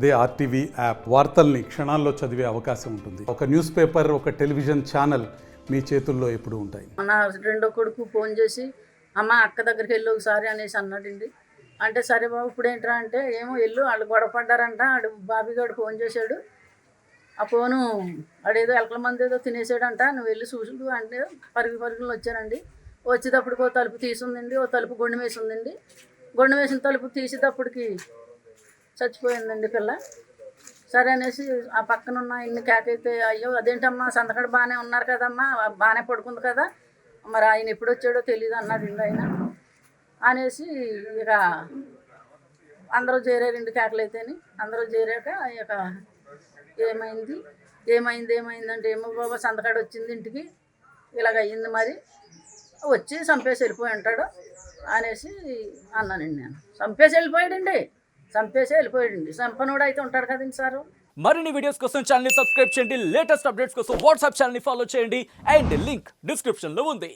అదే RTV app వార్తల్ని క్షణాల్లో చదివే అవకాశం ఉంటుంది. ఒక న్యూస్ పేపర్, ఒక టెలివిజన్ ఛానల్ మీ చేతుల్లో ఎప్పుడూ ఉంటాయి. నా రెండో కొడుకు ఫోన్ చేసి అమ్మ అక్క దగ్గరికి వెళ్ళి ఒకసారి అనేసి అన్నాడండి. అంటే సరే బాబు ఇప్పుడు ఏంట్రా అంటే ఏమో వెళ్ళు వాళ్ళు గొడవ పడ్డారంట. ఆడు బాబీగాడు ఫోన్ చేశాడు. ఆ ఫోను ఆడేదో ఎలకల మంది ఏదో తినేసాడంట, నువ్వు వెళ్ళి చూసుడు అంటే పరుగులు వచ్చానండి. వచ్చేటప్పటికి ఓ తలుపు తీసుందండి, ఓ తలుపు గొండు వేసి ఉందండి. గొండు వేసిన తలుపు తీసేటప్పటికి చచ్చిపోయిందండి పిల్ల. సరే అనేసి ఆ పక్కన ఉన్న ఇన్ని కేకైతే అయ్యో అదేంటమ్మా సంతకడ బాగానే ఉన్నారు కదమ్మా, బాగానే పడుకుంది కదా, మరి ఆయన ఎప్పుడు వచ్చాడో తెలియదు అన్నాడండి ఆయన అనేసి. ఇక అందరూ చేరారండి కేకలైతేని. అందరూ చేరాక ఇక ఏమైందంటే ఏమో బాబా సంతకాడ వచ్చింది ఇంటికి, ఇలాగ అయ్యింది, మరి వచ్చి చంపేసి వెళ్ళిపోయి ఉంటాడు అనేసి అన్నానండి. నేను చంపేసి వెళ్ళిపోయాడండి. చంపనోడు అయితే ఉంటాడు కదండి సారు. మరిన్ని వీడియోస్ కోసం ఛానల్ ని సబ్స్క్రైబ్ చేయండి. లేటెస్ట్ అప్డేట్స్ కోసం వాట్సాప్ ఛానల్ ని ఫాలో చేయండి. అండ్ లింక్ డిస్క్రిప్షన్ లో ఉంది.